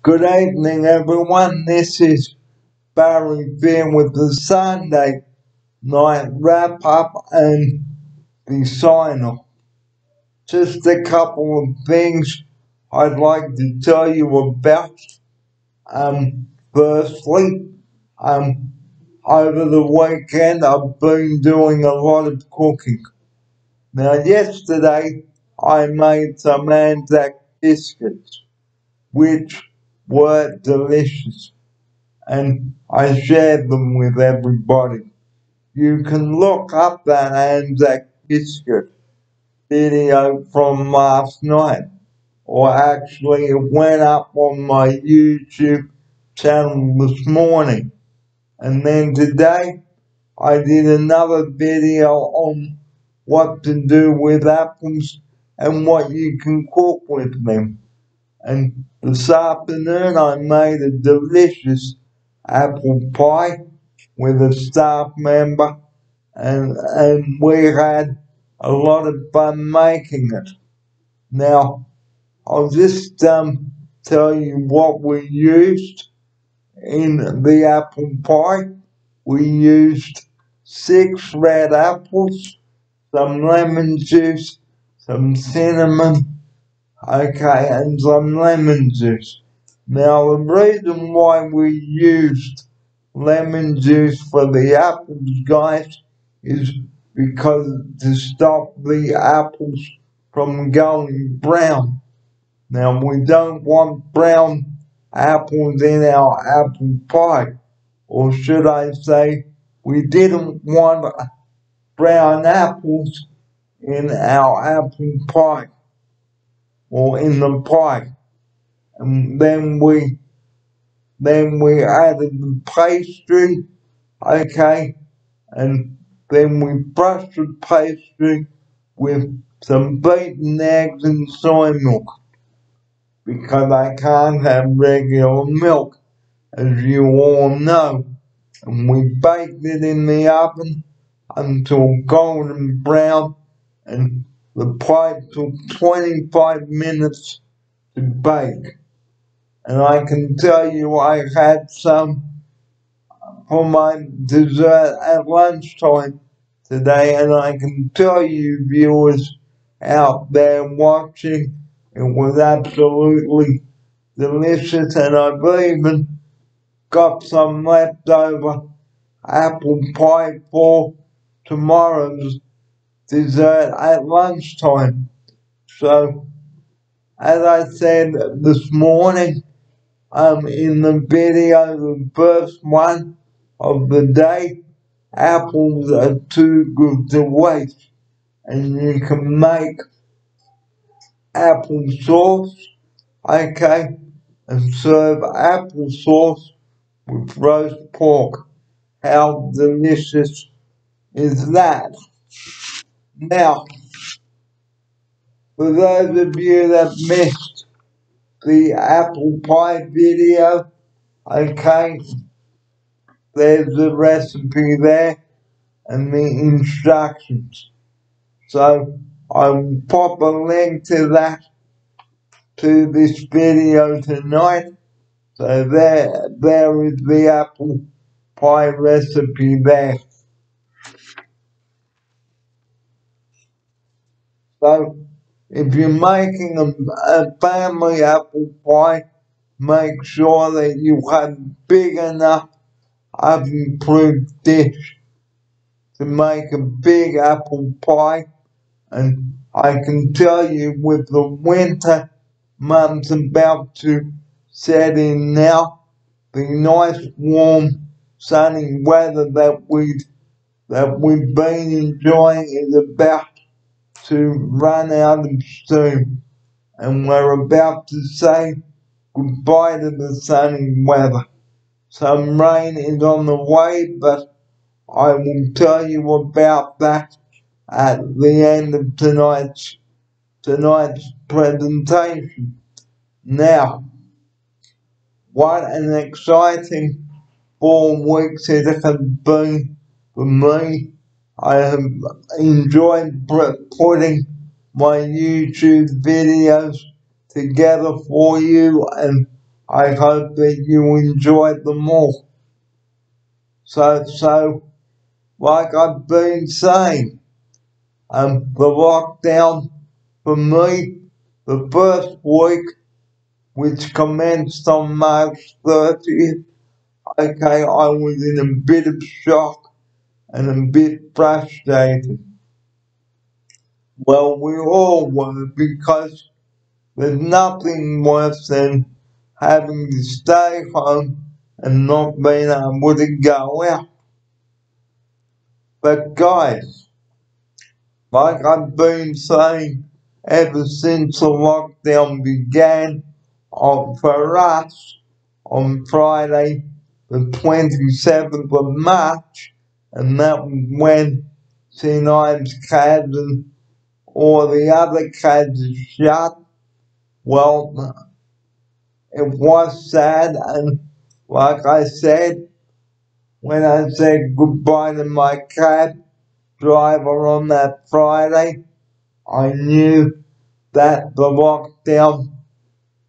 Good evening, everyone. This is Barry Beer with the Sunday night wrap up and the sign off. Just a couple of things I'd like to tell you about. Firstly, over the weekend I've been doing a lot of cooking. Now, yesterday I made some Anzac biscuits, which were delicious, and I shared them with everybody. You can look up that Anzac biscuit video from last night, or actually it went up on my YouTube channel this morning. And then today I did another video on what to do with apples and what you can cook with them. And this afternoon I made a delicious apple pie with a staff member, and we had a lot of fun making it. Now, I'll just tell you what we used in the apple pie. We used 6 red apples, some lemon juice, some cinnamon, and some lemon juice. Now, the reason why we used lemon juice for the apples, guys, is because to stop the apples from going brown. Now, we don't want brown apples in our apple pie, or should I say, we didn't want brown apples in our apple pie, or in the pie. And then we added the pastry, and then we brushed the pastry with some beaten eggs and soy milk, because I can't have regular milk, as you all know. And we baked it in the oven until golden brown, and the pie took 25 minutes to bake. And I can tell you I had some for my dessert at lunchtime today, and I can tell you viewers out there watching, it was absolutely delicious, and I've even got some leftover apple pie for tomorrow's dessert at lunchtime. So, as I said this morning, in the video, the first one of the day, apples are too good to waste, and you can make apple sauce, and serve applesauce with roast pork. How delicious is that? Now, for those of you that missed the apple pie video, there's the recipe there and the instructions. So I will pop a link to that, to this video tonight. So there is the apple pie recipe there. So if you're making a family apple pie, make sure that you have a big enough oven-proof dish to make a big apple pie. And I can tell you, with the winter months about to set in now, the nice warm sunny weather that we've been enjoying is about to run out of steam, and we're about to say goodbye to the sunny weather. Some rain is on the way, but I will tell you about that at the end of tonight's presentation. Now, what an exciting 4 weeks it has been for me. I have enjoyed putting my YouTube videos together for you, and I hope that you enjoyed them all. So, like I've been saying, the lockdown for me, the first week, which commenced on March 30th, okay, I was in a bit of shock and a bit frustrated. Well, we all were, because there's nothing worse than having to stay home and not being able to go out. But guys, like I've been saying ever since the lockdown began, for us on Friday, the 27th of March, and that was when St. Ives cabs and all the other cabs shut. Well, it was sad, and like I said, when I said goodbye to my cab driver on that Friday, I knew that the lockdown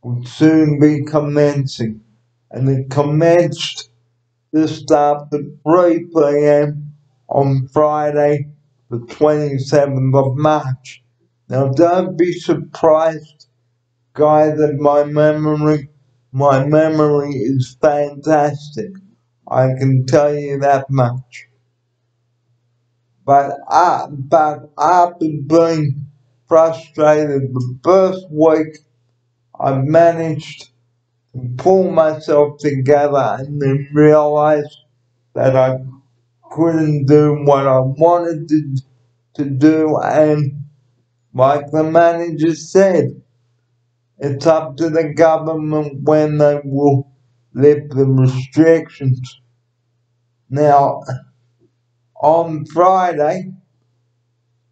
would soon be commencing, and it commenced just after 3 p.m. on Friday, the 27th of March. Now, don't be surprised, guys, that my memory is fantastic. I can tell you that much. But after being frustrated the first week, I managed to pull myself together and then realized that I couldn't do what I wanted to do, and like the manager said, it's up to the government when they will lift the restrictions. Now, on Friday,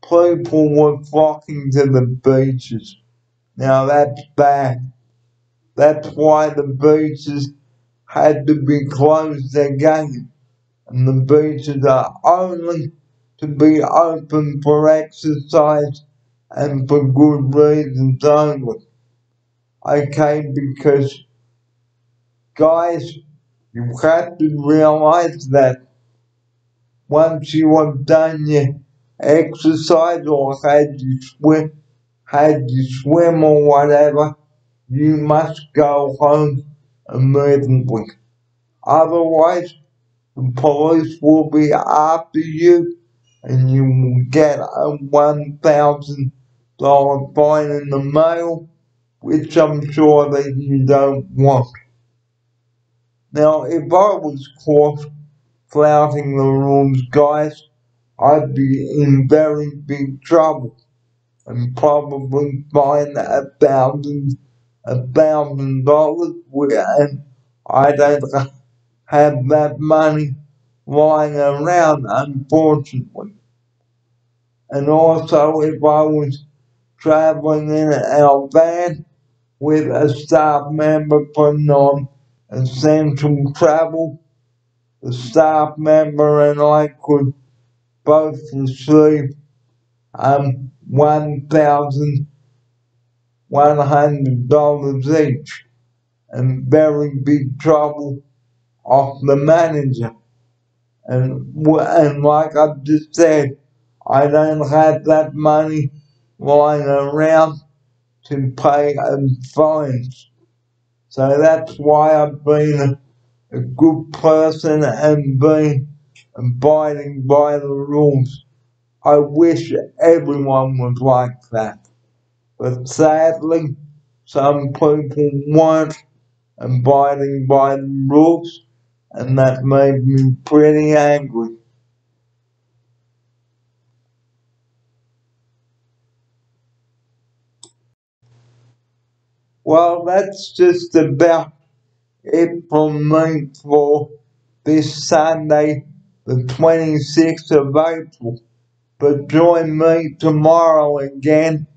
people were flocking to the beaches. Now that's bad. That's why the beaches had to be closed again. And the beaches are only to be open for exercise and for good reasons only. Okay, because guys, you have to realize that once you have done your exercise or had you swim or whatever, you must go home immediately. Otherwise, the police will be after you and you will get a $1,000 fine in the mail, which I'm sure that you don't want. Now, if I was caught flouting the rules, guys, I'd be in very big trouble and probably fined $1,000, and I don't have that money lying around, unfortunately. And also, if I was traveling in our van with a staff member putting on essential travel, the staff member and I could both receive $1,100 each, and very big trouble off the manager. And like I've just said, I don't have that money lying around to pay fines. So that's why I've been a good person and been abiding by the rules. I wish everyone was like that. But sadly, some people weren't abiding by the rules, and that made me pretty angry. Well, that's just about it from me for this Sunday, the 26th of April. But join me tomorrow again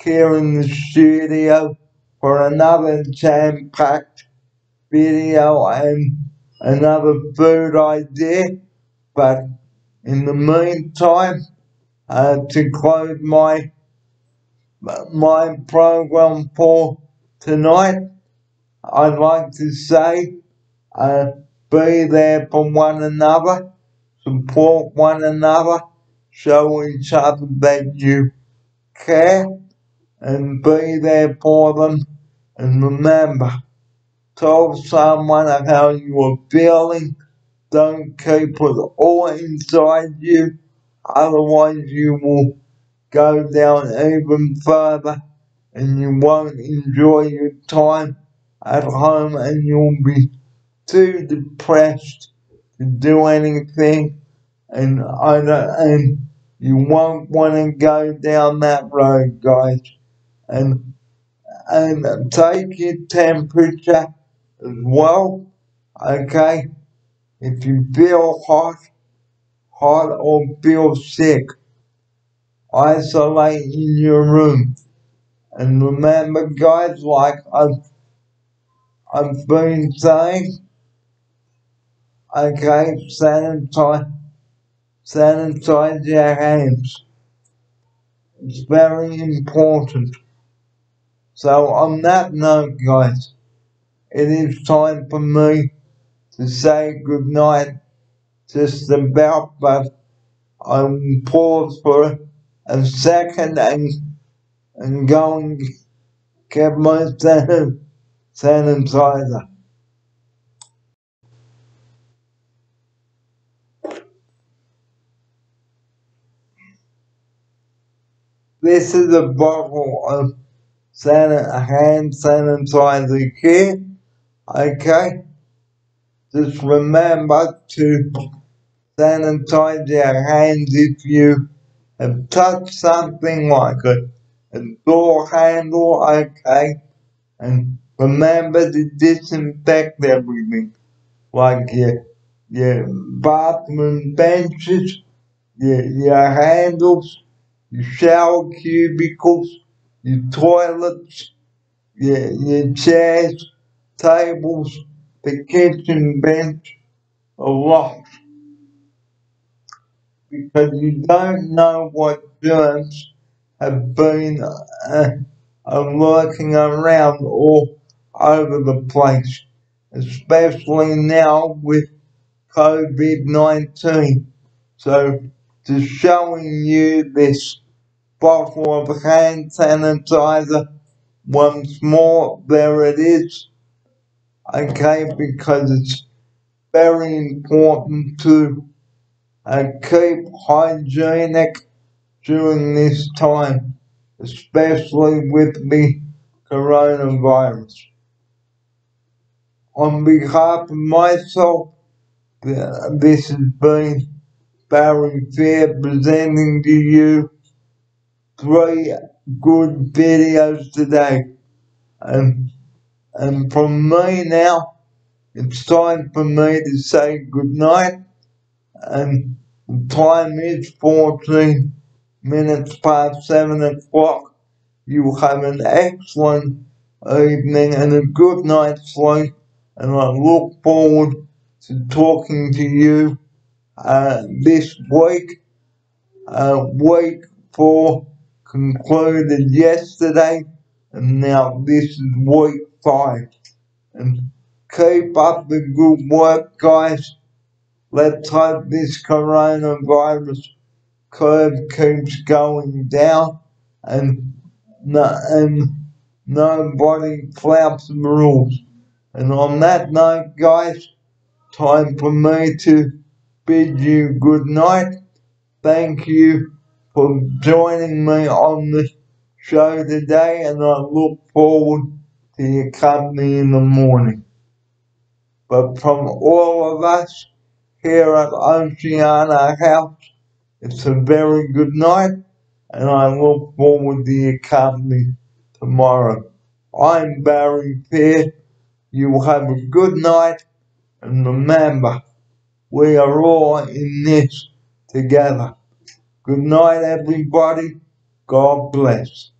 here in the studio for another jam-packed video and another food idea. But in the meantime, to close my program for tonight, I'd like to say, be there for one another, support one another, show each other that you care, and be there for them. And remember, tell someone how you are feeling. Don't keep it all inside you, otherwise you will go down even further and you won't enjoy your time at home and you'll be too depressed to do anything, and you won't want to go down that road, guys. And take your temperature as well, okay? If you feel hot or feel sick, isolate in your room. And remember, guys, like I've been saying, okay, sanitize your hands. It's very important. So on that note, guys, it is time for me to say goodnight just about, but I will pause for a second and go and get my sanitizer. This is a bottle of hand sanitizer here, okay? Just remember to sanitize your hands if you have touched something like a door handle, okay? And remember to disinfect everything, like your bathroom benches, your handles, your shower cubicles, your toilets, your chairs, tables, the kitchen bench, a lot. Because you don't know what germs have been lurking around all over the place, especially now with COVID-19. So, just showing you this bottle of hand sanitizer once more, there it is, okay, because it's very important to keep hygienic during this time, especially with the coronavirus. On behalf of myself, this has been Barry Fair presenting to you 3 good videos today. And from me now, it's time for me to say goodnight. And the time is 14 minutes past 7 o'clock. You have an excellent evening and a good night's sleep. And I look forward to talking to you this week. Week 4 concluded yesterday, and now this is week 5. And keep up the good work, guys. Let's hope this coronavirus curve keeps going down and nobody flouts the rules. And on that note, guys, time for me to bid you good night. Thank you for joining me on the show today, and I look forward to your company in the morning. But from all of us here at Oceana House, it's a very good night, and I look forward to your company tomorrow. I'm Barry Fair. You have a good night, and remember, we are all in this together. Good night, everybody. God bless.